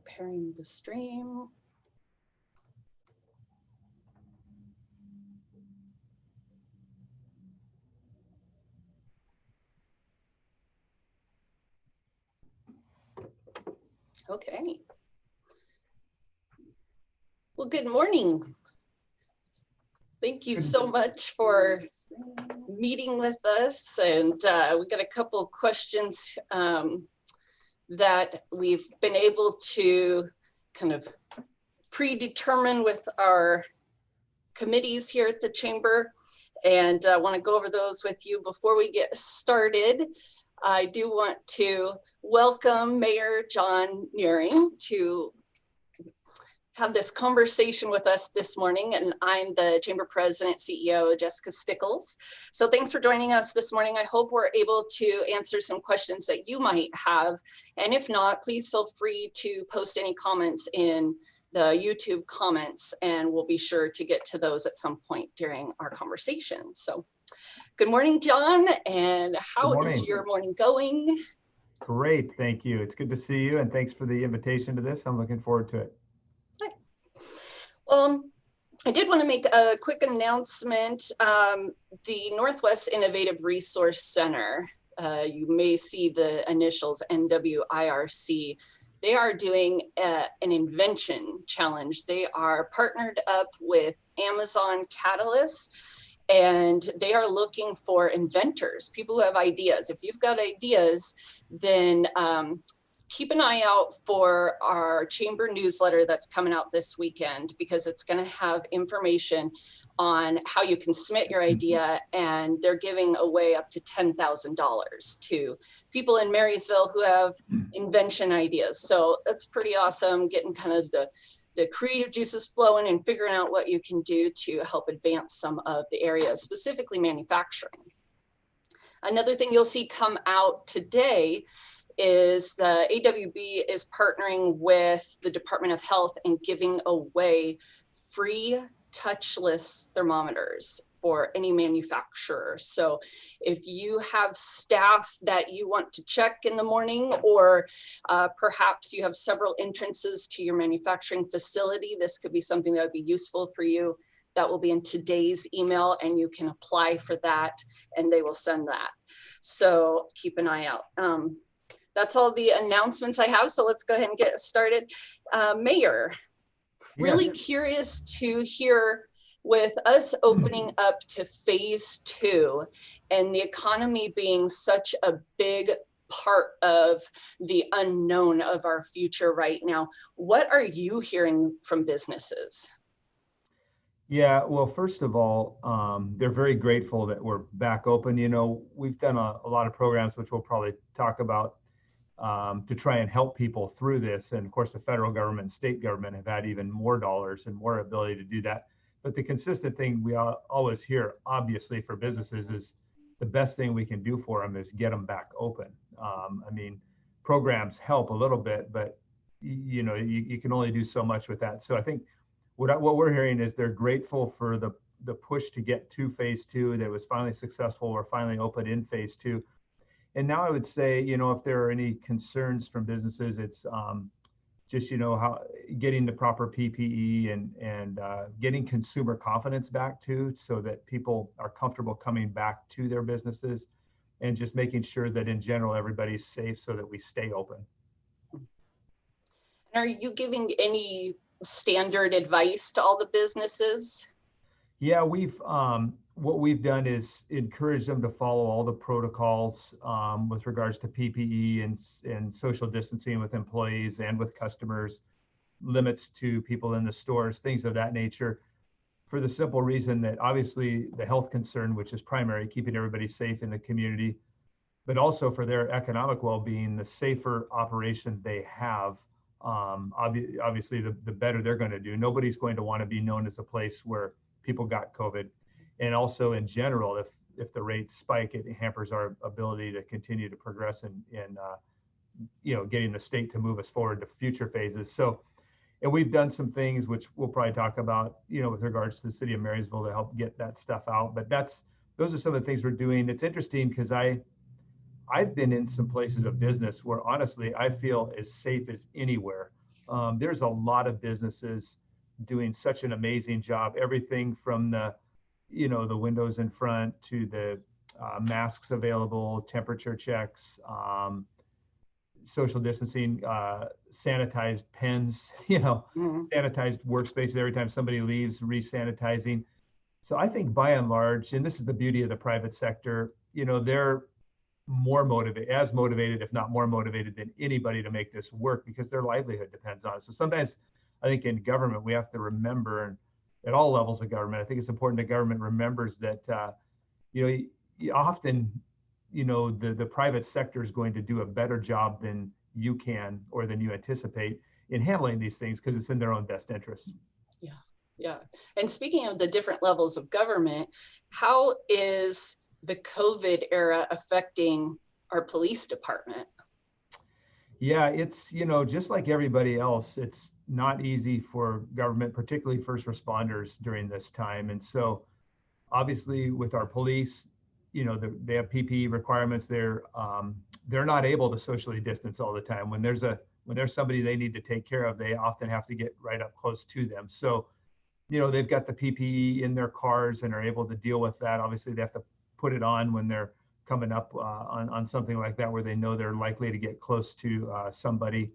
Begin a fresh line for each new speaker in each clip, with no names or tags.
Preparing the stream. Okay. Well, good morning. Thank you so much for meeting with us. And we got a couple of questions that we've been able to kind of predetermine with our committees here at the Chamber. And I want to go over those with you before we get started. I do want to welcome Mayor John Nearing to have this conversation with us this morning, and I'm the Chamber President, CEO, Jessica Stickles. So thanks for joining us this morning. I hope we're able to answer some questions that you might have. And if not, please feel free to post any comments in the YouTube comments, and we'll be sure to get to those at some point during our conversation. So good morning, John, and how is your morning going?
Great, thank you. It's good to see you, and thanks for the invitation to this. I'm looking forward to it.
I did want to make a quick announcement. The Northwest Innovative Resource Center, you may see the initials NWIRC. They are doing an invention challenge. They are partnered up with Amazon Catalyst, and they are looking for inventors, people who have ideas. If you've got ideas, then keep an eye out for our Chamber newsletter that's coming out this weekend, because it's going to have information on how you can submit your idea, and they're giving away up to $10,000 to people in Marysville who have invention ideas. So that's pretty awesome, getting kind of the creative juices flowing and figuring out what you can do to help advance some of the areas, specifically manufacturing. Another thing you'll see come out today is the AWB is partnering with the Department of Health and giving away free touchless thermometers for any manufacturer. So if you have staff that you want to check in the morning, or perhaps you have several entrances to your manufacturing facility, this could be something that would be useful for you. That will be in today's email, and you can apply for that and they will send that. So keep an eye out. That's all the announcements I have. So let's go ahead and get started. Mayor, really curious to hear, with us opening up to phase 2 and the economy being such a big part of the unknown of our future right now, what are you hearing from businesses?
Yeah, well, first of all, they're very grateful that we're back open. You know, we've done a lot of programs, which we'll probably talk about, to try and help people through this. And of course, the federal government and state government have had even more dollars and more ability to do that. But the consistent thing we always hear, obviously, for businesses is the best thing we can do for them is get them back open. I mean, programs help a little bit, but you know, you can only do so much with that. So I think what we're hearing is they're grateful for the push to get to phase 2 that was finally successful. We're finally open in phase 2. And now I would say, you know, if there are any concerns from businesses, it's just, you know, how getting the proper PPE and getting consumer confidence back too, so that people are comfortable coming back to their businesses, and just making sure that in general, everybody's safe so that we stay open.
Are you giving any standard advice to all the businesses?
Yeah, what we've done is encourage them to follow all the protocols with regards to PPE and social distancing with employees and with customers, limits to people in the stores, things of that nature, for the simple reason that obviously the health concern, which is primary, keeping everybody safe in the community, but also for their economic well-being, the safer operation they have, obviously the better they're going to do. Nobody's going to want to be known as a place where people got COVID. And also in general, if the rates spike, it hampers our ability to continue to progress in you know, getting the state to move us forward to future phases. So, and we've done some things which we'll probably talk about, you know, with regards to the city of Marysville to help get that stuff out. But those are some of the things we're doing. It's interesting because I've been in some places of business where honestly I feel as safe as anywhere. there's a lot of businesses doing such an amazing job. Everything from the windows in front to the masks available, temperature checks, social distancing, sanitized pens,
Mhm.
sanitized workspaces every time somebody leaves, re-sanitizing. So I think by and large, and this is the beauty of the private sector, they're as motivated, if not more motivated than anybody to make this work because their livelihood depends on it. So sometimes I think in government, we have to remember, and at all levels of government, I think it's important that government remembers that, often, the private sector is going to do a better job than you can or than you anticipate in handling these things because it's in their own best interest.
Yeah, yeah. And speaking of the different levels of government, how is the COVID era affecting our police department?
Yeah, it's, just like everybody else, it's not easy for government, particularly first responders during this time. And so obviously with our police, they have PPE requirements. They're not able to socially distance all the time. When there's somebody they need to take care of, they often have to get right up close to them. So, they've got the PPE in their cars and are able to deal with that. Obviously, they have to put it on when they're coming up on something like that, where they know they're likely to get close to somebody.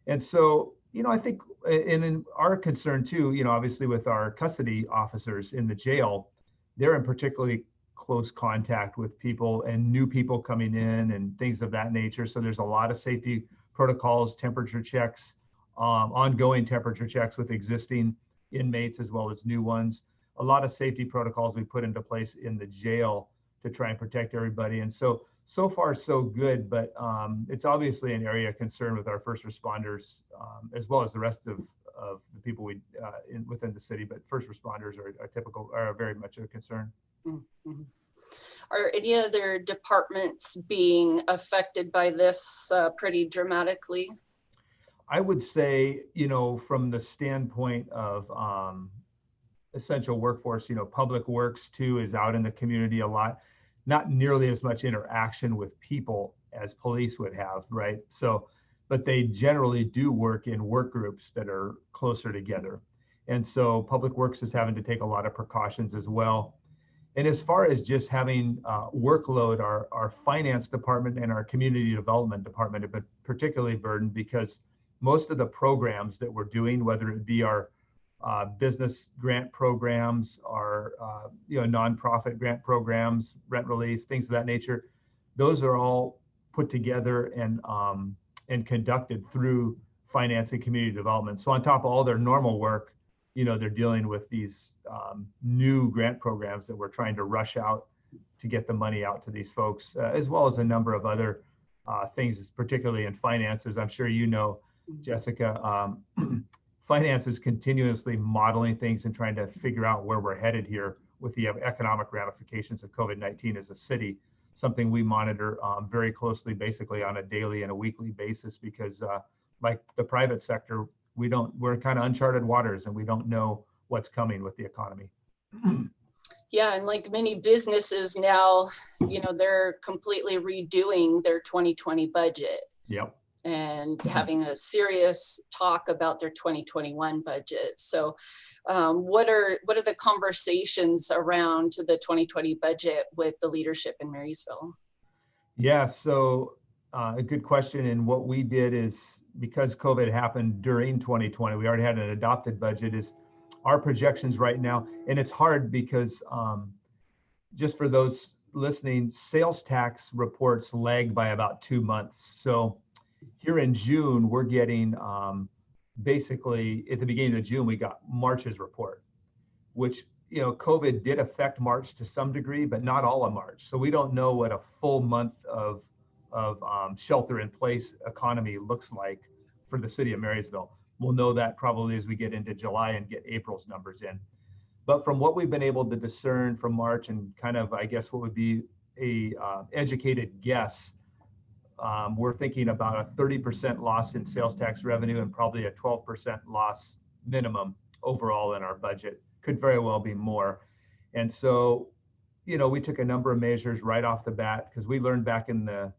And so, I think, and in our concern too, obviously with our custody officers in the jail, they're in particularly close contact with people and new people coming in and things of that nature. So there's a lot of safety protocols, temperature checks, ongoing temperature checks with existing inmates as well as new ones. A lot of safety protocols we put into place in the jail to try and protect everybody. And so far so good, but it's obviously an area of concern with our first responders, as well as the rest of the people within the city. But first responders are very much a concern.
Mhm. Are any other departments being affected by this pretty dramatically?
I would say, from the standpoint of essential workforce, public works too is out in the community a lot, not nearly as much interaction with people as police would have, right? So, but they generally do work in work groups that are closer together. And so public works is having to take a lot of precautions as well. And as far as just having workload, our finance department and our community development department have been particularly burdened because most of the programs that we're doing, whether it be our business grant programs, our nonprofit grant programs, rent relief, things of that nature, those are all put together and conducted through finance and community development. So on top of all their normal work, they're dealing with these new grant programs that we're trying to rush out to get the money out to these folks, as well as a number of other things, particularly in finances. I'm sure Jessica, finance is continuously modeling things and trying to figure out where we're headed here with the economic ramifications of COVID-19 as a city, something we monitor very closely, basically on a daily and a weekly basis, because like the private sector, we're kind of uncharted waters and we don't know what's coming with the economy.
Yeah, and like many businesses now, they're completely redoing their 2020 budget.
Yep.
And having a serious talk about their 2021 budget. So what are the conversations around the 2020 budget with the leadership in Marysville?
Yeah, so a good question. And what we did is, because COVID happened during 2020, we already had an adopted budget, is our projections right now. And it's hard because just for those listening, sales tax reports lag by about 2 months. So here in June, we're getting basically at the beginning of June, we got March's report, which, COVID did affect March to some degree, but not all of March. So we don't know what a full month of shelter in place economy looks like for the city of Marysville. We'll know that probably as we get into July and get April's numbers in. But from what we've been able to discern from March and kind of, I guess, what would be a educated guess, we're thinking about a 30% loss in sales tax revenue and probably a 12% loss minimum overall in our budget. Could very well be more. And so, we took a number of measures right off the bat because we learned back in the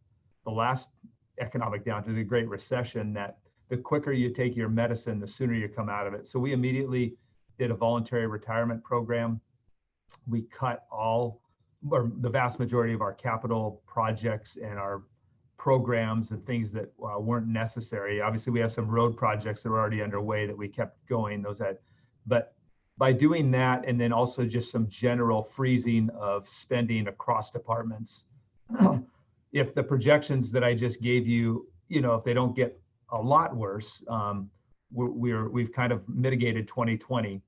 last economic downturn, the Great Recession, that the quicker you take your medicine, the sooner you come out of it. So we immediately did a voluntary retirement program. We cut all, or the vast majority of our capital projects and our programs and things that weren't necessary. Obviously, we have some road projects that were already underway that we kept going. But by doing that, and then also just some general freezing of spending across departments, if the projections that I just gave you, if they don't get a lot worse, we've kind of mitigated 2020,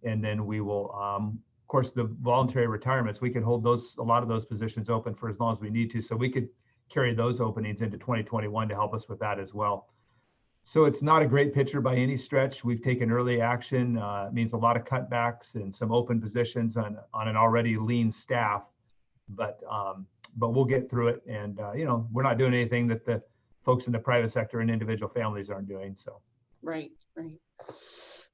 and then we will, of course, the voluntary retirements, we can hold a lot of those positions open for as long as we need to, so we could carry those openings into 2021 to help us with that as well. So it's not a great picture by any stretch. We've taken early action. It means a lot of cutbacks and some open positions on an already lean staff, but we'll get through it. And we're not doing anything that the folks in the private sector and individual families aren't doing. So.
Right.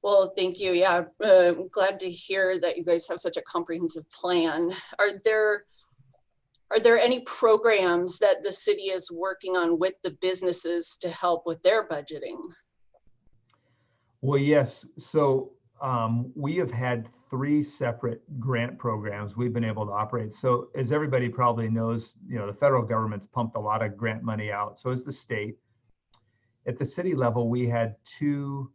Well, thank you. Yeah, I'm glad to hear that you guys have such a comprehensive plan. Are there any programs that the city is working on with the businesses to help with their budgeting?
Well, yes. So we have had 3 separate grant programs we've been able to operate. So as everybody probably knows, the federal government's pumped a lot of grant money out. So is the state. At the city level, we had 2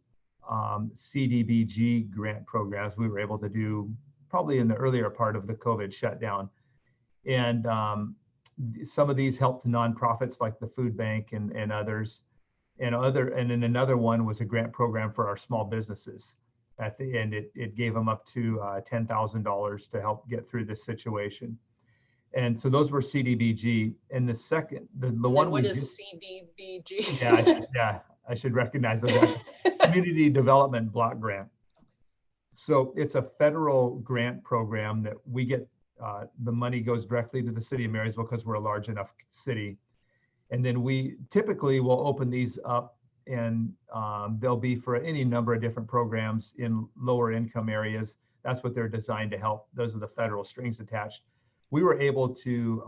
CDBG grant programs we were able to do probably in the earlier part of the COVID shutdown. And some of these helped nonprofits like the food bank and others, and then another one was a grant program for our small businesses. At the end, it gave them up to $10,000 to help get through this situation. And so those were CDBG. And the second, the one
what is CDBG?
Yeah, I should recognize those. Community Development Block Grant. So it's a federal grant program that we get. The money goes directly to the city of Marysville because we're a large enough city. And then we typically will open these up, and they'll be for any number of different programs in lower income areas. That's what they're designed to help. Those are the federal strings attached. We were able to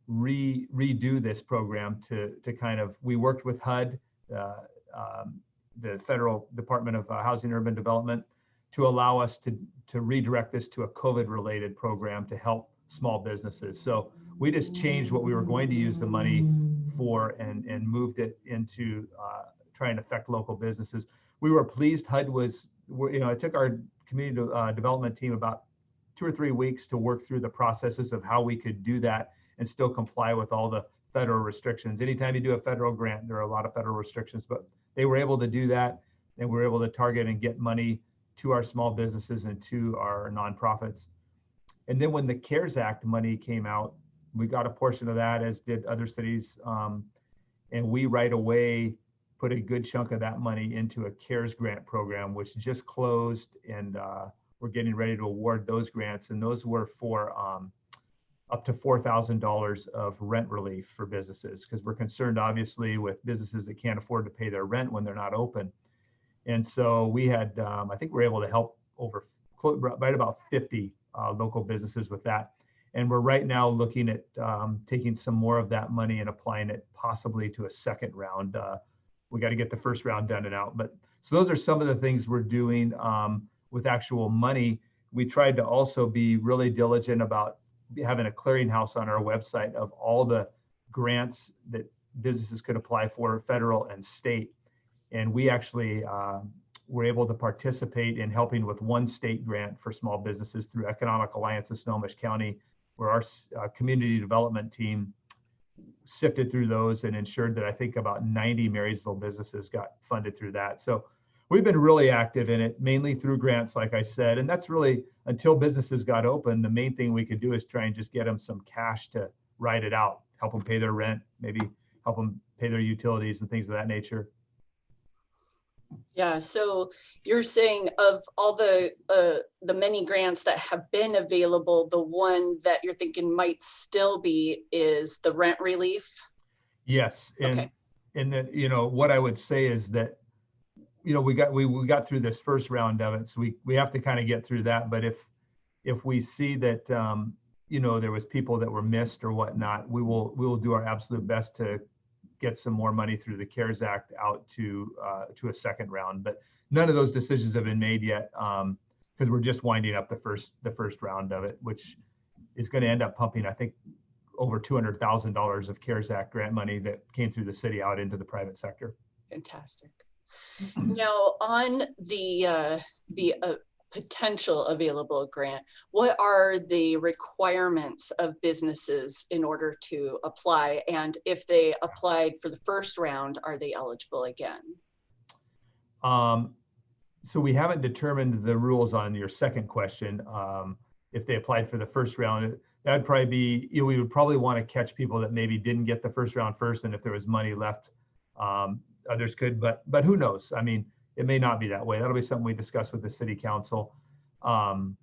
redo this program to kind of, we worked with HUD, the Federal Department of Housing and Urban Development, to allow us to redirect this to a COVID-related program to help small businesses. So we just changed what we were going to use the money for and moved it into trying to affect local businesses. We were pleased. HUD was, it took our community development team about 2 or 3 weeks to work through the processes of how we could do that and still comply with all the federal restrictions. Anytime you do a federal grant, there are a lot of federal restrictions, but they were able to do that, and we were able to target and get money to our small businesses and to our nonprofits. And then when the CARES Act money came out, we got a portion of that, as did other cities. And we right away put a good chunk of that money into a CARES grant program, which just closed, and we're getting ready to award those grants. And those were for up to $4,000 of rent relief for businesses, because we're concerned obviously with businesses that can't afford to pay their rent when they're not open. And so we had, I think we're able to help right about 50 local businesses with that. And we're right now looking at taking some more of that money and applying it possibly to a second round. We got to get the first round done and out. But so those are some of the things we're doing with actual money. We tried to also be really diligent about having a clearinghouse on our website of all the grants that businesses could apply for, federal and state. And we actually were able to participate in helping with one state grant for small businesses through Economic Alliance of Snohomish County, where our community development team sifted through those and ensured that I think about 90 Marysville businesses got funded through that. So we've been really active in it, mainly through grants, like I said. And that's really, until businesses got open, the main thing we could do is try and just get them some cash to ride it out, help them pay their rent, maybe help them pay their utilities and things of that nature.
Yeah, so you're saying of all the many grants that have been available, the one that you're thinking might still be is the rent relief? Yes.
And, okay. And then, what I would say is that, we got through this first round of it, so we have to kind of get through that. But if we see that, there was people that were missed or whatnot, we will do our absolute best to get some more money through the CARES Act out to a second round. But none of those decisions have been made yet, because we're just winding up the first round of it, which is going to end up pumping, I think, over $200,000 of CARES Act grant money that came through the city out into the private sector.
Fantastic. Now, on the potential available grant, what are the requirements of businesses in order to apply? And if they applied for the first round, are they eligible again?
So we haven't determined the rules on your second question. If they applied for the first round, that'd probably be, we would probably want to catch people that maybe didn't get the first round first, and if there was money left, others could, but who knows? I mean, it may not be that way. That'll be something we discuss with the city council. But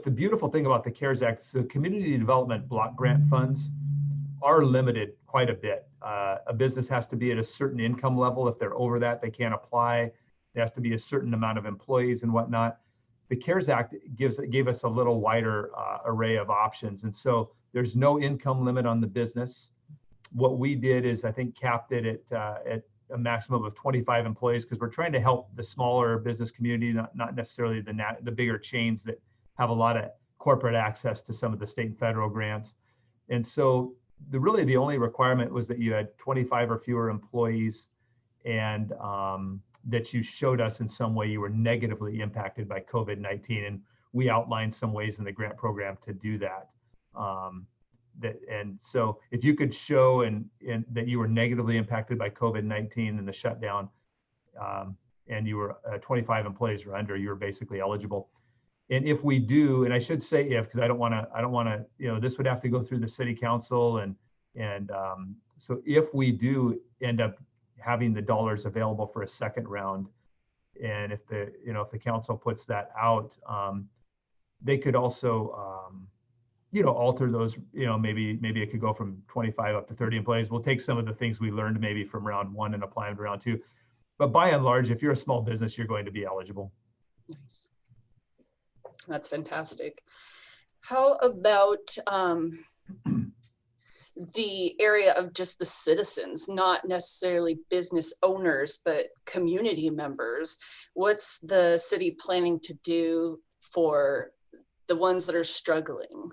the beautiful thing about the CARES Act, so community development block grant funds are limited quite a bit. A business has to be at a certain income level. If they're over that, they can't apply. There has to be a certain amount of employees and whatnot. The CARES Act gave us a little wider array of options. And so there's no income limit on the business. What we did is, I think, capped it at a maximum of 25 employees, because we're trying to help the smaller business community, not necessarily the bigger chains that have a lot of corporate access to some of the state and federal grants. And so really the only requirement was that you had 25 or fewer employees, and that you showed us in some way you were negatively impacted by COVID-19. And we outlined some ways in the grant program to do that. And so if you could show and that you were negatively impacted by COVID-19 and the shutdown, and you were 25 employees or under, you were basically eligible. And if we do, and I should say if, because I don't want to, this would have to go through the city council, and so if we do end up having the dollars available for a second round, and if the council puts that out, they could also alter those, maybe it could go from 25 up to 30 employees. We'll take some of the things we learned maybe from round one and apply them to round two. But by and large, if you're a small business, you're going to be eligible.
Nice. That's fantastic. How about the area of just the citizens, not necessarily business owners, but community members? What's the city planning to do for the ones that are struggling?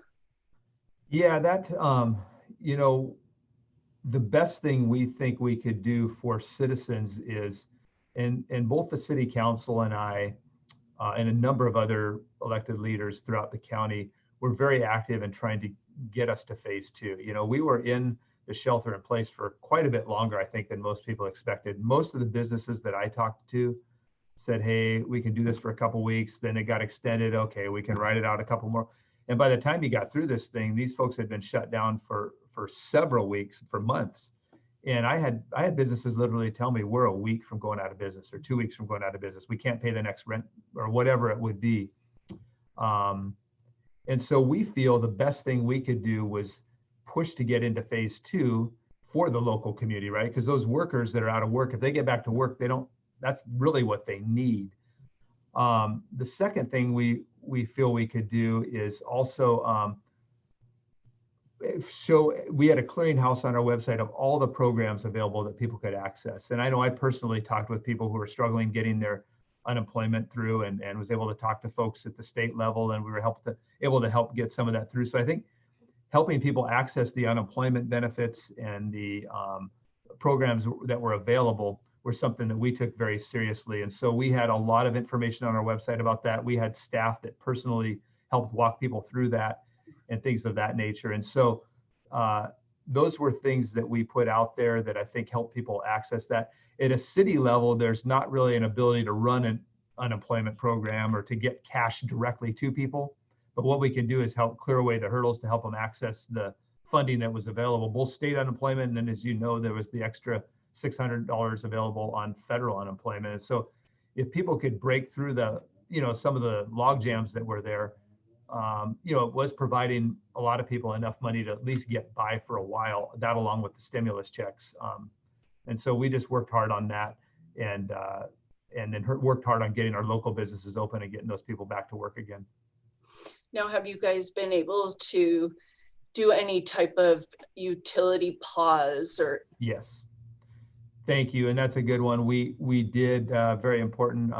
Yeah, that, the best thing we think we could do for citizens is, and both the city council and I, and a number of other elected leaders throughout the county, were very active in trying to get us to phase two. We were in the shelter in place for quite a bit longer, I think, than most people expected. Most of the businesses that I talked to said, hey, we can do this for a couple weeks. Then it got extended. Okay, we can ride it out a couple more. And by the time you got through this thing, these folks had been shut down for several weeks, for months. And I had businesses literally tell me, we're a week from going out of business, or 2 weeks from going out of business. We can't pay the next rent, or whatever it would be. And so we feel the best thing we could do was push to get into phase two for the local community, right? Because those workers that are out of work, if they get back to work, that's really what they need. The second thing we feel we could do is also we had a clearinghouse on our website of all the programs available that people could access. And I know I personally talked with people who were struggling getting their unemployment through, and was able to talk to folks at the state level, and we were able to help get some of that through. So I think helping people access the unemployment benefits and the programs that were available were something that we took very seriously. And so we had a lot of information on our website about that. We had staff that personally helped walk people through that and things of that nature. And so those were things that we put out there that I think help people access that. At a city level, there's not really an ability to run an unemployment program or to get cash directly to people. But what we can do is help clear away the hurdles to help them access the funding that was available, both state unemployment, and then, as you know, there was the extra $600 available on federal unemployment. And so if people could break through some of the log jams that were there, it was providing a lot of people enough money to at least get by for a while, that along with the stimulus checks. And so we just worked hard on that, and then worked hard on getting our local businesses open and getting those people back to work again.
Now, have you guys been able to do any type of utility pause or?
Yes. Thank you. And that's a good one. We did very important.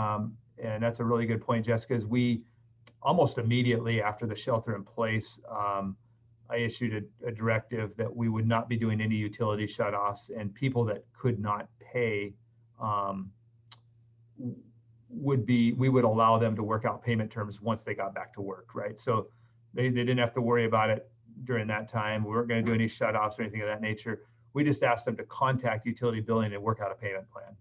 And that's a really good point, Jessica, is we almost immediately after the shelter in place, I issued a directive that we would not be doing any utility shutoffs, and people that could not pay we would allow them to work out payment terms once they got back to work, right? So they didn't have to worry about it during that time. We weren't going to do any shutoffs or anything of that nature. We just asked them to contact utility billing and work out a payment plan.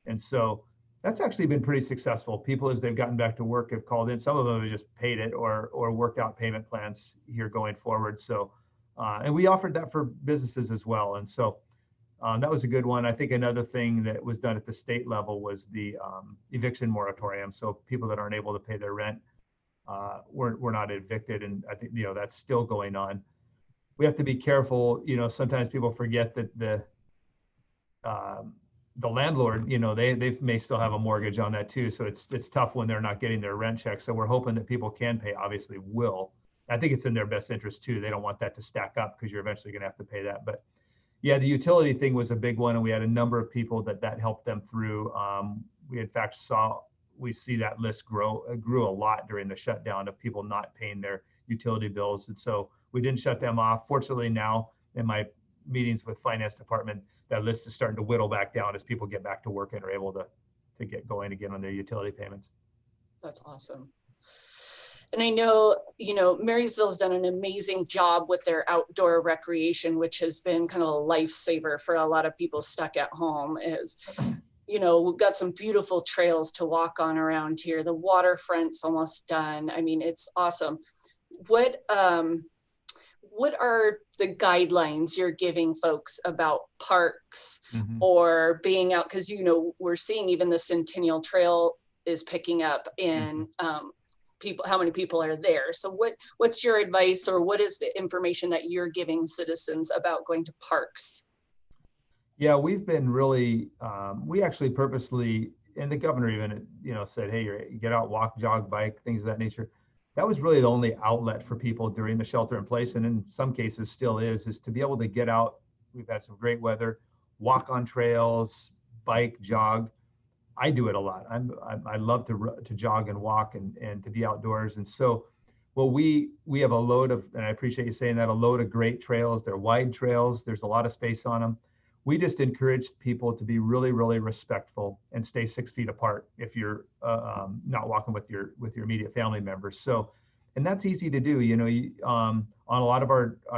And so that's actually been pretty successful. People, as they've gotten back to work, have called in. Some of them have just paid it or worked out payment plans here going forward. So, and we offered that for businesses as well. And so that was a good one. I think another thing that was done at the state level was the eviction moratorium. So people that aren't able to pay their rent were not evicted. And I think, that's still going on. We have to be careful. Sometimes people forget that the landlord, they may still have a mortgage on that too. So it's tough when they're not getting their rent check. So we're hoping that people can pay, obviously will. I think it's in their best interest too. They don't want that to stack up because you're eventually going to have to pay that. But yeah, the utility thing was a big one. And we had a number of people that helped them through. We in fact we see that list grew a lot during the shutdown of people not paying their utility bills. And so we didn't shut them off. Fortunately, now in my meetings with finance department, that list is starting to whittle back down as people get back to work and are able to get going again on their utility payments.
That's awesome. And I know, Marysville's done an amazing job with their outdoor recreation, which has been kind of a lifesaver for a lot of people stuck at home. We've got some beautiful trails to walk on around here. The waterfront's almost done. I mean, it's awesome. What are the guidelines you're giving folks about parks or being out? Because, we're seeing even the Centennial Trail is picking up in people, how many people are there. So what's your advice, or what is the information that you're giving citizens about going to parks?
Yeah, we've been really, we actually purposely, and the governor even, said, hey, you get out, walk, jog, bike, things of that nature. That was really the only outlet for people during the shelter in place, and in some cases still is to be able to get out. We've had some great weather, walk on trails, bike, jog. I do it a lot. I love to jog and walk and to be outdoors. And so, well, we have a load of, and I appreciate you saying that, a load of great trails. They're wide trails. There's a lot of space on them. We just encourage people to be really, really respectful and stay 6 feet apart if you're not walking with your immediate family members. So, and that's easy to do. On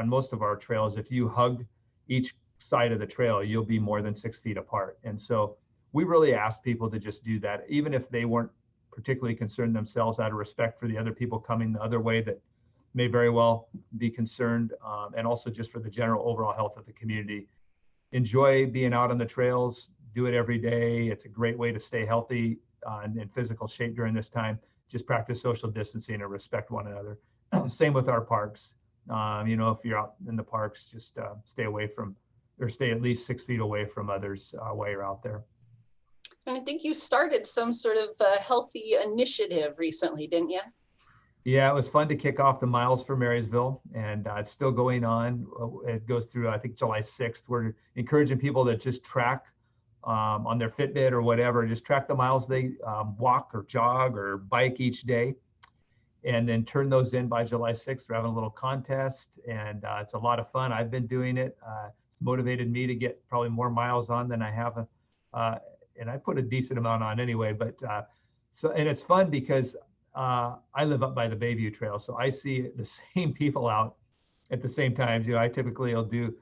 most of our trails, if you hug each side of the trail, you'll be more than 6 feet apart. And so we really ask people to just do that, even if they weren't particularly concerned themselves, out of respect for the other people coming the other way that may very well be concerned, and also just for the general overall health of the community. Enjoy being out on the trails, do it every day. It's a great way to stay healthy and in physical shape during this time. Just practice social distancing and respect one another. Same with our parks. If you're out in the parks, just stay away from, or stay at least 6 feet away from others while you're out there.
And I think you started some sort of healthy initiative recently, didn't you?
Yeah, it was fun to kick off the Miles for Marysville, and it's still going on. It goes through, I think, July 6th. We're encouraging people to just track on their Fitbit or whatever, just track the miles they walk or jog or bike each day, and then turn those in by July 6th. We're having a little contest, and it's a lot of fun. I've been doing it. It's motivated me to get probably more miles on than I have. And I put a decent amount on anyway, but and it's fun because I live up by the Bayview Trail, so I see the same people out at the same times. I typically will do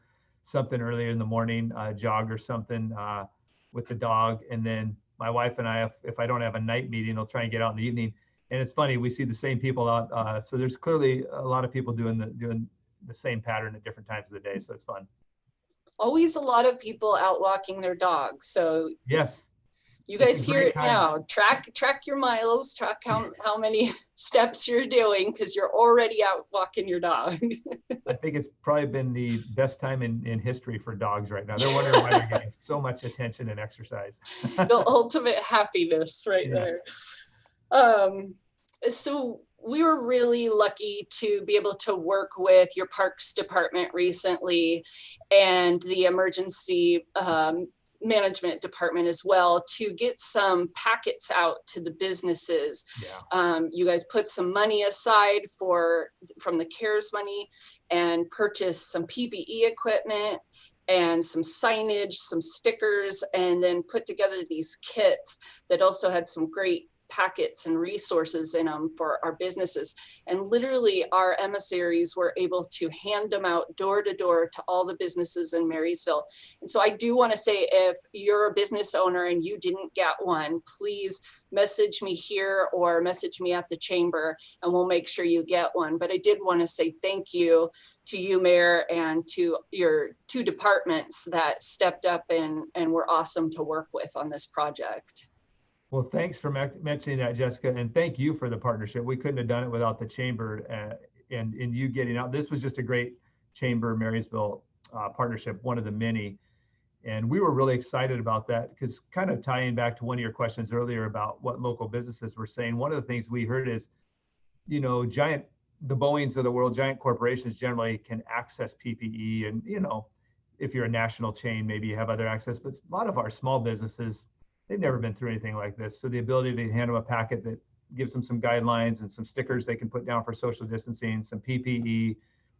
something earlier in the morning, jog or something with the dog, and then my wife and I, if I don't have a night meeting, I'll try and get out in the evening. And it's funny, we see the same people out. So there's clearly a lot of people doing the same pattern at different times of the day, so it's fun.
Always a lot of people out walking their dogs. So
yes,
you guys hear it now. Track your miles, track how many steps you're doing, because you're already out walking your dog.
I think it's probably been the best time in history for dogs right now. They're wondering why they're getting so much attention and exercise.
The ultimate happiness right there. So we were really lucky to be able to work with your Parks Department recently and the Emergency Management Department as well to get some packets out to the businesses.
Yeah.
You guys put some money aside from the CARES money and purchased some PPE equipment and some signage, some stickers, and then put together these kits that also had some great packets and resources in them for our businesses. And literally our emissaries were able to hand them out door to door to all the businesses in Marysville. And so I do want to say, if you're a business owner and you didn't get one, please message me here or message me at the chamber and we'll make sure you get one. But I did want to say thank you to you, Mayor, and to your two departments that stepped up and were awesome to work with on this project.
Well, thanks for mentioning that, Jessica, and thank you for the partnership. We couldn't have done it without the chamber and you getting out. This was just a great chamber Marysville partnership, one of the many. And we were really excited about that because, kind of tying back to one of your questions earlier about what local businesses were saying, one of the things we heard is, the Boeings of the world, giant corporations generally can access PPE. And, if you're a national chain, maybe you have other access, but a lot of our small businesses, they've never been through anything like this. So the ability to hand them a packet that gives them some guidelines and some stickers they can put down for social distancing, some PPE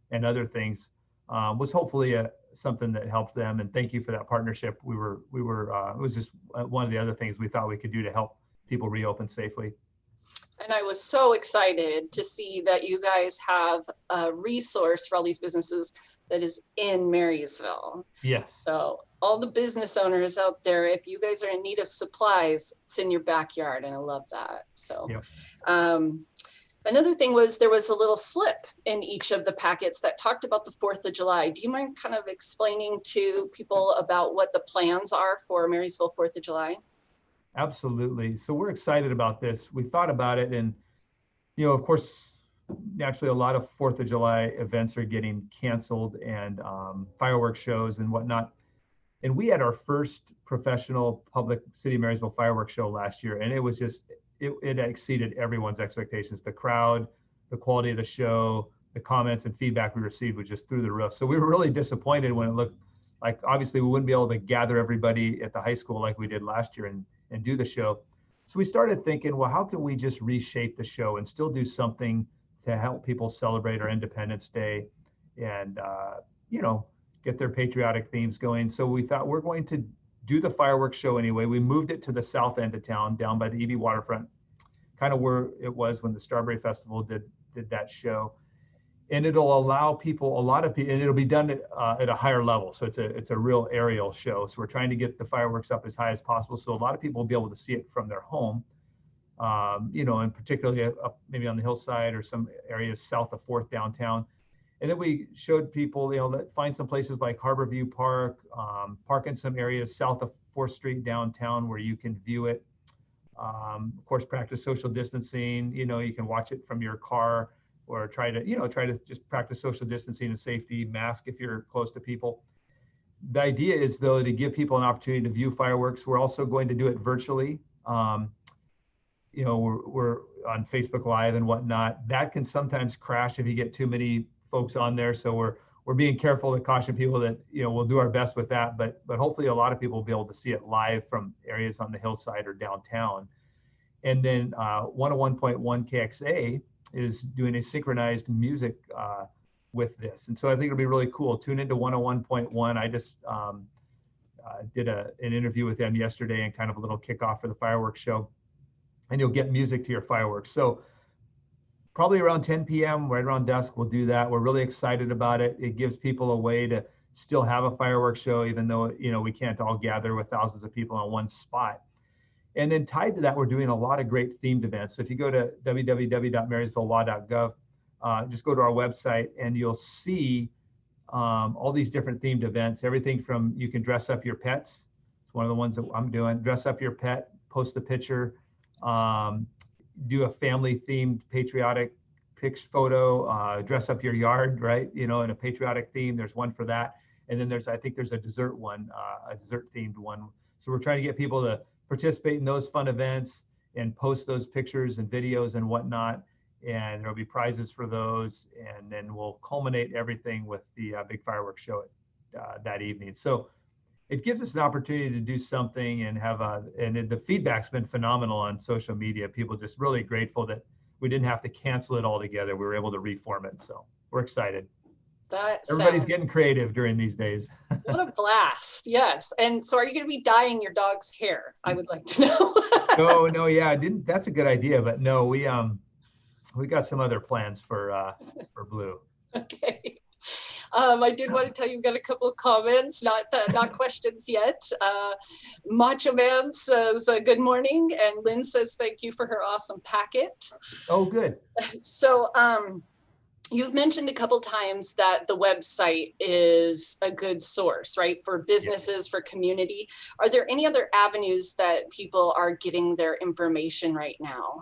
and other things was hopefully something that helped them. And thank you for that partnership. It was just one of the other things we thought we could do to help people reopen safely.
And I was so excited to see that you guys have a resource for all these businesses that is in Marysville.
Yes.
So all the business owners out there, if you guys are in need of supplies, it's in your backyard, and I love that. So
yep.
Another thing was there was a little slip in each of the packets that talked about the 4th of July. Do you mind kind of explaining to people about what the plans are for Marysville 4th of July?
Absolutely. So we're excited about this. We thought about it, and of course, naturally, a lot of 4th of July events are getting canceled, and fireworks shows and whatnot. And we had our first professional public City of Marysville fireworks show last year, and it was just, it exceeded everyone's expectations. The crowd, the quality of the show, the comments and feedback we received was just through the roof. So we were really disappointed when it looked like, obviously, we wouldn't be able to gather everybody at the high school like we did last year and do the show. So we started thinking, well, how can we just reshape the show and still do something to help people celebrate our Independence Day and, get their patriotic themes going. So we thought we're going to do the fireworks show anyway. We moved it to the south end of town, down by the EB waterfront, kind of where it was when the Strawberry Festival did that show. And it'll allow people, a lot of people, and it'll be done at a higher level. So it's a real aerial show. So we're trying to get the fireworks up as high as possible, so a lot of people will be able to see it from their home. And particularly up maybe on the hillside or some areas south of 4th downtown. And then we showed people, that find some places like Harborview Park, park in some areas south of 4th Street downtown where you can view it. Of course, practice social distancing. You can watch it from your car or try to just practice social distancing and safety, mask if you're close to people. The idea is, though, to give people an opportunity to view fireworks. We're also going to do it virtually. We're on Facebook Live and whatnot. That can sometimes crash if you get too many folks on there. So we're being careful to caution people that, we'll do our best with that, but hopefully a lot of people will be able to see it live from areas on the hillside or downtown. And then 101.1 KXA is doing a synchronized music with this. And so I think it'll be really cool. Tune into 101.1. I just did an interview with them yesterday and kind of a little kickoff for the fireworks show. And you'll get music to your fireworks. So probably around 10 p.m., right around dusk, we'll do that. We're really excited about it. It gives people a way to still have a fireworks show, even though, we can't all gather with thousands of people on one spot. And then tied to that, we're doing a lot of great themed events. So if you go to www.marysvillelaw.gov, just go to our website and you'll see all these different themed events, everything from you can dress up your pets. It's one of the ones that I'm doing. Dress up your pet, post a picture, do a family themed patriotic photo, dress up your yard, right? In a patriotic theme. There's one for that. And then I think there's a dessert one, a dessert themed one. So we're trying to get people to participate in those fun events. and post those pictures and videos and whatnot. And there'll be prizes for those. And then we'll culminate everything with the big fireworks show that evening. So it gives us an opportunity to do something and the feedback's been phenomenal on social media. People just really grateful that we didn't have to cancel it altogether. We were able to reform it. So we're excited. Everybody's getting creative during these days.
What a blast. Yes. And so are you going to be dyeing your dog's hair? I would like to know.
No, yeah, that's a good idea, but no, we got some other plans for Blue.
Okay. I did want to tell you, we've got a couple of comments, not questions yet. Macho Man says, good morning. And Lynn says, thank you for her awesome packet.
Oh, good.
So you've mentioned a couple times that the website is a good source, right? For businesses, for community. Are there any other avenues that people are getting their information right now?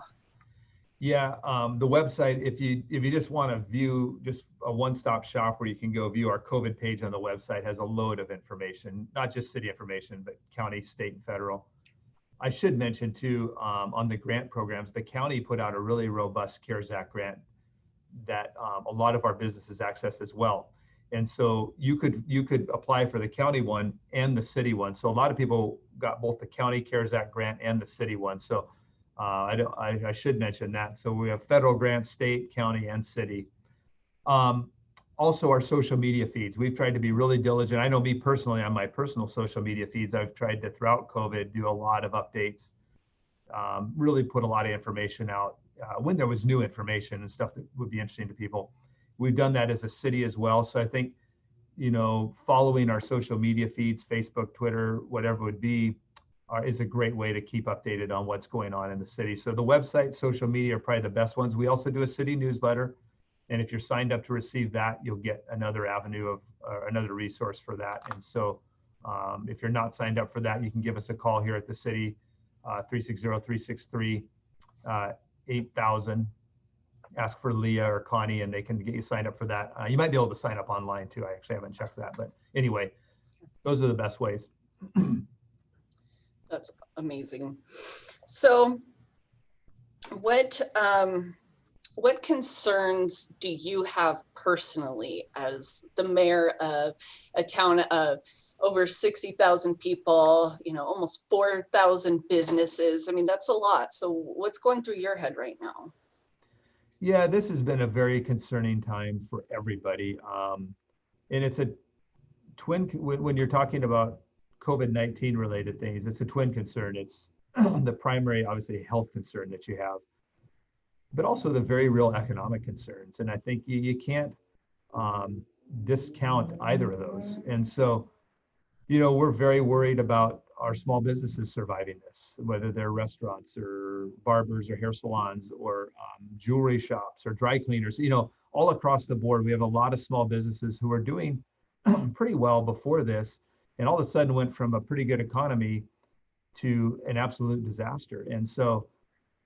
Yeah, the website, if you just want to view just a one-stop shop where you can go view our COVID page on the website, has a load of information, not just city information, but county, state, and federal. I should mention too, on the grant programs, the county put out a really robust CARES Act grant that a lot of our businesses access as well. And so you could apply for the county one and the city one. So a lot of people got both the county CARES Act grant and the city one. So I should mention that. So we have federal grants, state, county, and city. Also our social media feeds. We've tried to be really diligent. I know me personally, on my personal social media feeds, I've tried to, throughout COVID, do a lot of updates, really put a lot of information out when there was new information and stuff that would be interesting to people. We've done that as a city as well. So I think, following our social media feeds, Facebook, Twitter, whatever it would be, is a great way to keep updated on what's going on in the city. So the website, social media are probably the best ones. We also do a city newsletter. And if you're signed up to receive that, you'll get another avenue of another resource for that. And so if you're not signed up for that, you can give us a call here at the city, 360-363-8000. Ask for Leah or Connie and they can get you signed up for that. You might be able to sign up online too. I actually haven't checked that, but anyway, those are the best ways.
That's amazing. So what concerns do you have personally as the mayor of a town of over 60,000 people, almost 4,000 businesses? I mean, that's a lot. So what's going through your head right now?
Yeah, this has been a very concerning time for everybody. And it's a twin, when you're talking about COVID-19 related things, it's a twin concern. It's the primary, obviously, health concern that you have, but also the very real economic concerns. And I think you can't discount either of those. And so, we're very worried about our small businesses surviving this, whether they're restaurants or barbers or hair salons or jewelry shops or dry cleaners, all across the board. We have a lot of small businesses who are doing pretty well before this, and all of a sudden went from a pretty good economy to an absolute disaster. And so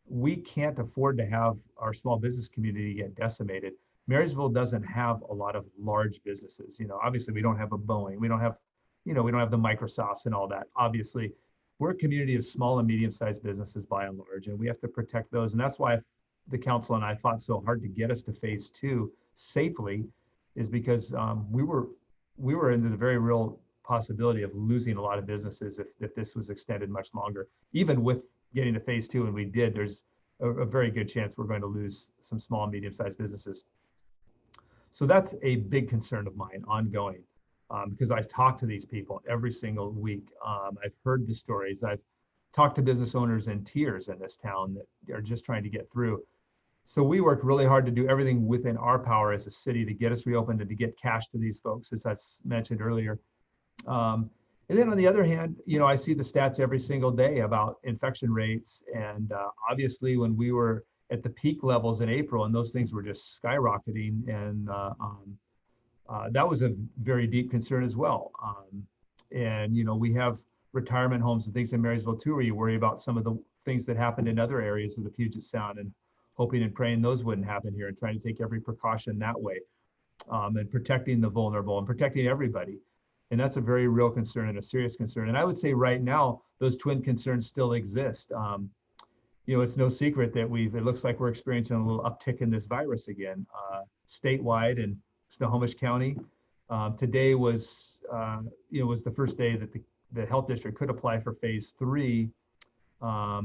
we can't afford to have our small business community get decimated. Marysville doesn't have a lot of large businesses. Obviously we don't have a Boeing, we don't have the Microsofts and all that. Obviously, we're a community of small and medium-sized businesses by and large, and we have to protect those. And that's why the council and I fought so hard to get us to phase 2 safely, is because we were into the very real possibility of losing a lot of businesses if this was extended much longer. Even with getting to phase 2, and we did, there's a very good chance we're going to lose some small and medium-sized businesses. So that's a big concern of mine, ongoing. Because I talk to these people every single week. I've heard the stories. I've talked to business owners in tears in this town that are just trying to get through. So we worked really hard to do everything within our power as a city to get us reopened and to get cash to these folks, as I've mentioned earlier. And then on the other hand, I see the stats every single day about infection rates. And obviously when we were at the peak levels in April and those things were just skyrocketing, and that was a very deep concern as well. And, we have retirement homes and things in Marysville too, where you worry about some of the things that happened in other areas of the Puget Sound, and hoping and praying those wouldn't happen here, and trying to take every precaution that way, and protecting the vulnerable and protecting everybody. And that's a very real concern and a serious concern. And I would say right now, those twin concerns still exist. it's no secret that it looks like we're experiencing a little uptick in this virus again, statewide in Snohomish County. Today was the first day that the health district could apply for phase 3. I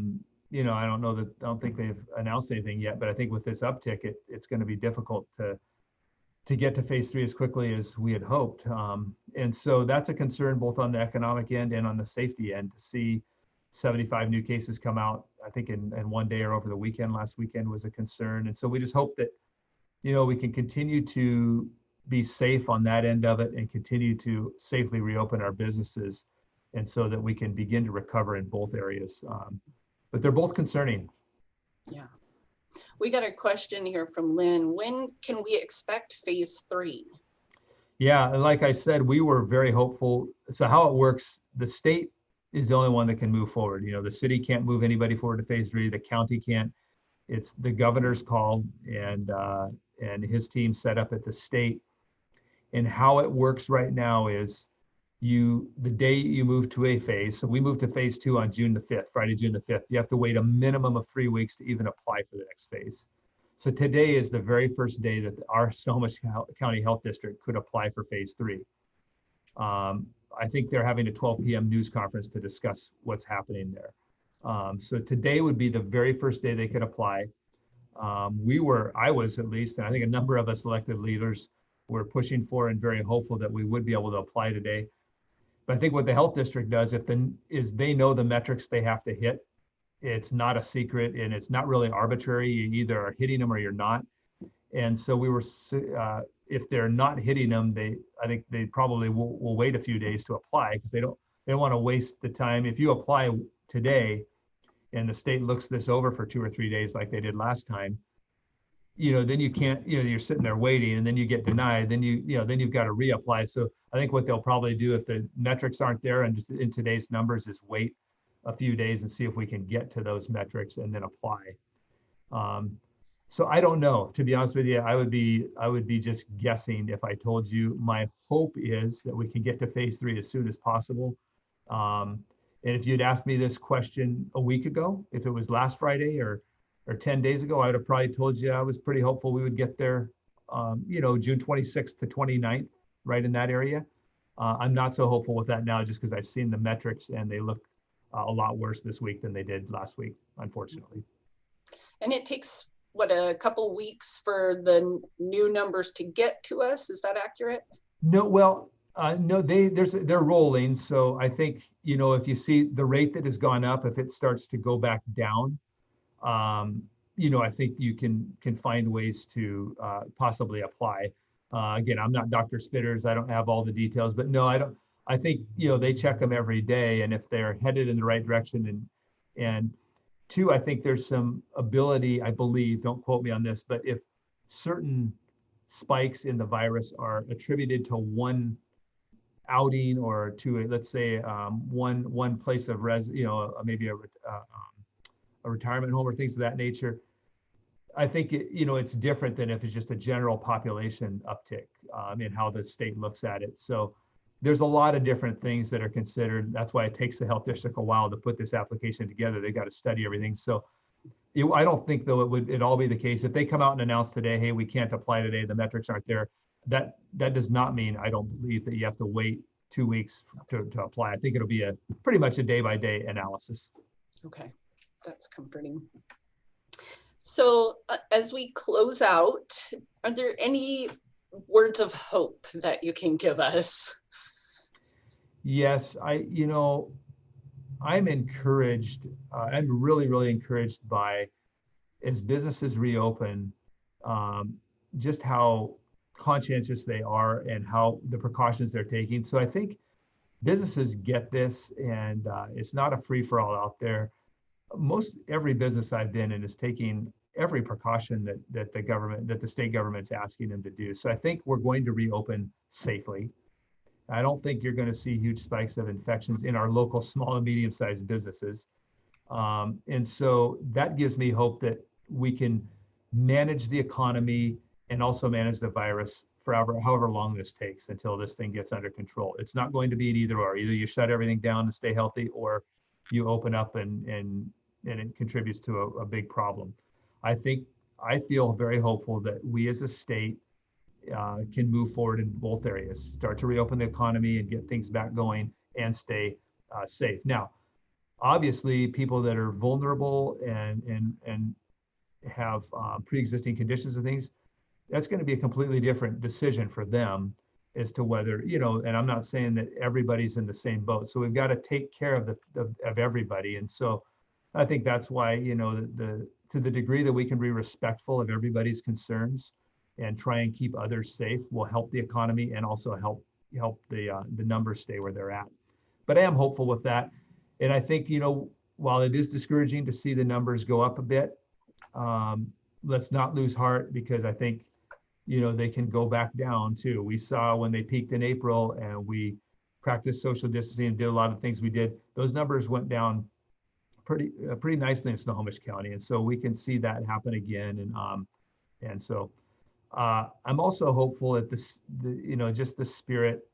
don't think they've announced anything yet, but I think with this uptick, it's going to be difficult to get to phase 3 as quickly as we had hoped. And so that's a concern both on the economic end and on the safety end. To see 75 new cases come out, I think in one day or over the weekend, last weekend, was a concern. And so we just hope that, we can continue to be safe on that end of it and continue to safely reopen our businesses, and so that we can begin to recover in both areas. But they're both concerning.
Yeah. We got a question here from Lynn. When can we expect phase 3?
Yeah, like I said, we were very hopeful. So how it works, the state is the only one that can move forward. The city can't move anybody forward to phase 3. The county can't. It's the governor's call, and his team set up at the state. And how it works right now is the day you move to a phase, so we moved to phase 2 on June the 5th, Friday, June the 5th, you have to wait a minimum of 3 weeks to even apply for the next phase. So today is the very first day that our Snohomish County Health District could apply for phase 3. I think they're having a 12 p.m. news conference to discuss what's happening there. So today would be the very first day they could apply. I was at least, and I think a number of us elected leaders were pushing for and very hopeful that we would be able to apply today. But I think what the health district does is they know the metrics they have to hit. It's not a secret, and it's not really arbitrary. You either are hitting them or you're not. And so if they're not hitting them, I think they probably will wait a few days to apply, because they don't want to waste the time. If you apply today and the state looks this over for 2 or 3 days like they did last time, then you can't, you're sitting there waiting, and then you get denied, then then you've got to reapply. So I think what they'll probably do, if the metrics aren't there and just in today's numbers, is wait a few days and see if we can get to those metrics and then apply. So I don't know, to be honest with you. I would be just guessing if I told you. My hope is that we can get to phase 3 as soon as possible. And if you'd asked me this question a week ago, if it was last Friday or 10 days ago, I would have probably told you I was pretty hopeful we would get there, June 26th to 29th, right in that area. I'm not so hopeful with that now, just because I've seen the metrics and they look a lot worse this week than they did last week, unfortunately. And
it takes, a couple weeks for the new numbers to get to us? Is that accurate? No,
well, no, they're rolling. So I think, if you see the rate that has gone up, if it starts to go back down, I think you can find ways to possibly apply. Again, I'm not Dr. Spitters. I don't have all the details, but no, I don't. I think, they check them every day, and if they're headed in the right direction, and two, I think there's some ability, I believe, don't quote me on this, but if certain spikes in the virus are attributed to one outing or to let's say one place of maybe a retirement home or things of that nature, I think it's different than if it's just a general population uptick in how the state looks at it. So there's a lot of different things that are considered. That's why it takes the health district a while to put this application together. They got to study everything. So I don't think, though, it'd all be the case if they come out and announce today, hey, we can't apply today, the metrics aren't there. That does not mean, I don't believe, that you have to wait 2 weeks to apply. I think it'll be pretty much a day-by-day analysis.
Okay, that's comforting. So as we close out, are there any words of hope that you can give us?
Yes, I'm encouraged. I'm really, really encouraged by, as businesses reopen, just how conscientious they are and how the precautions they're taking. So I think businesses get this, and it's not a free-for-all out there. Every business I've been in is taking every precaution that the state government's asking them to do. So I think we're going to reopen safely. I don't think you're going to see huge spikes of infections in our local small and medium-sized businesses. And so that gives me hope that we can manage the economy and also manage the virus for however long this takes until this thing gets under control. It's not going to be an either or. Either you shut everything down and stay healthy, or you open up and it contributes to a big problem. I feel very hopeful that we as a state can move forward in both areas, start to reopen the economy and get things back going and stay safe. Now, obviously, people that are vulnerable and have pre-existing conditions and things, that's going to be a completely different decision for them as to whether, and I'm not saying that everybody's in the same boat. So we've got to take care of of everybody. And so I think that's why, to the degree that we can be respectful of everybody's concerns and try and keep others safe will help the economy and also help the numbers stay where they're at. But I am hopeful with that. And I think, while it is discouraging to see the numbers go up a bit, let's not lose heart, because I think, they can go back down too. We saw when they peaked in April and we practiced social distancing and did a lot of things we did, those numbers went down pretty nicely in Snohomish County. And so we can see that happen again. And so I'm also hopeful that just the spirit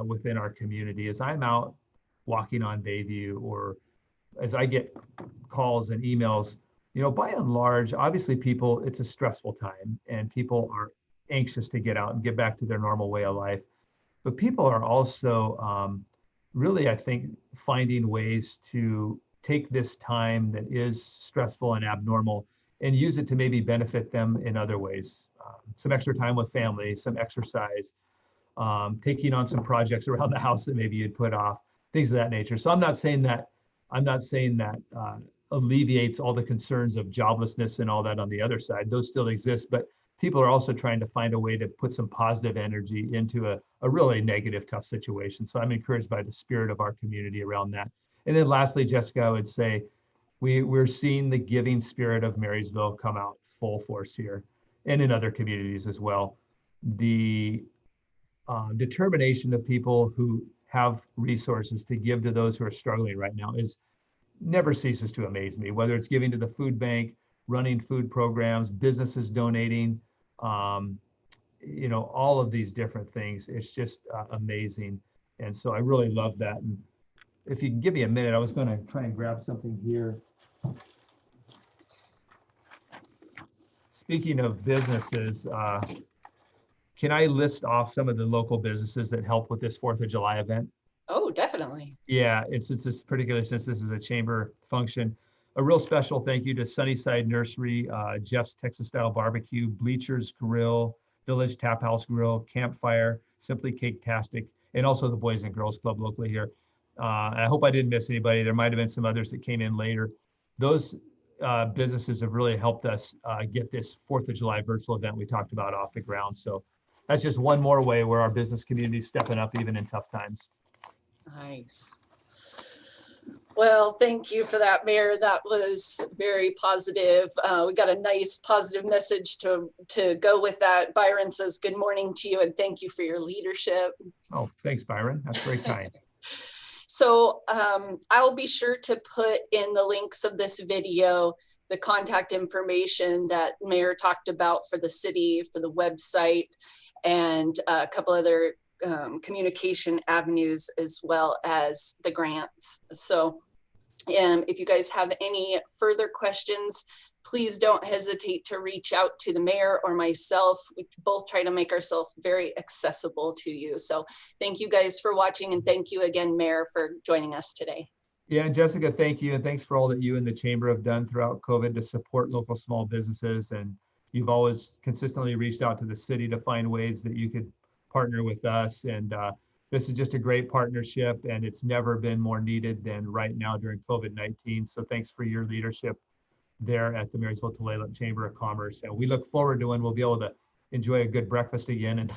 within our community, as I'm out walking on Bayview, or as I get calls and emails, by and large, obviously it's a stressful time and people are anxious to get out and get back to their normal way of life. But people are also really, I think, finding ways to take this time that is stressful and abnormal and use it to maybe benefit them in other ways. Some extra time with family, some exercise, taking on some projects around the house that maybe you'd put off, things of that nature. So I'm not saying that alleviates all the concerns of joblessness and all that on the other side. Those still exist, but people are also trying to find a way to put some positive energy into a really negative, tough situation. So I'm encouraged by the spirit of our community around that. And then lastly, Jessica, I would say we're seeing the giving spirit of Marysville come out full force here and in other communities as well. The determination of people who have resources to give to those who are struggling right now never ceases to amaze me, whether it's giving to the food bank, running food programs, businesses donating, all of these different things. It's just amazing. And so I really love that. And if you can give me a minute, I was going to try and grab something here. Speaking of businesses, can I list off some of the local businesses that help with this 4th of July event?
Oh, definitely.
Yeah, since this is a chamber function, a real special thank you to Sunnyside Nursery, Jeff's Texas Style Barbecue, Bleachers Grill, Village Tap House Grill, Campfire, Simply Cake-tastic, and also the Boys and Girls Club locally here. I hope I didn't miss anybody. There might have been some others that came in later. Those businesses have really helped us get this 4th of July virtual event we talked about off the ground. So that's just one more way where our business community is stepping up even in tough times.
Nice. Well, thank you for that, Mayor. That was very positive. We got a nice positive message to go with that. Byron says, good morning to you and thank you for your leadership.
Oh, thanks, Byron. That's very kind.
So I'll be sure to put in the links of this video, the contact information that Mayor talked about for the city, for the website, and a couple other communication avenues, as well as the grants. So if you guys have any further questions, please don't hesitate to reach out to the mayor or myself. We both try to make ourselves very accessible to you. So thank you guys for watching, and thank you again, Mayor, for joining us today.
Yeah, and Jessica, thank you. And thanks for all that you and the chamber have done throughout COVID to support local small businesses. And you've always consistently reached out to the city to find ways that you could partner with us. And this is just a great partnership, and it's never been more needed than right now during COVID-19. So thanks for your leadership there at the Marysville-Tulalip Chamber of Commerce. And we look forward to when we'll be able to enjoy a good breakfast again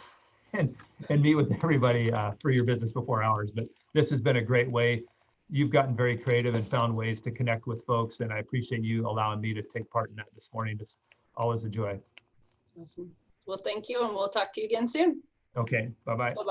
and meet with everybody for your business before hours. But this has been a great way. You've gotten very creative and found ways to connect with folks. And I appreciate you allowing me to take part in that this morning. It's always a joy.
Awesome. Well, thank you, and we'll talk to you again soon.
Okay, bye-bye.
Bye-bye.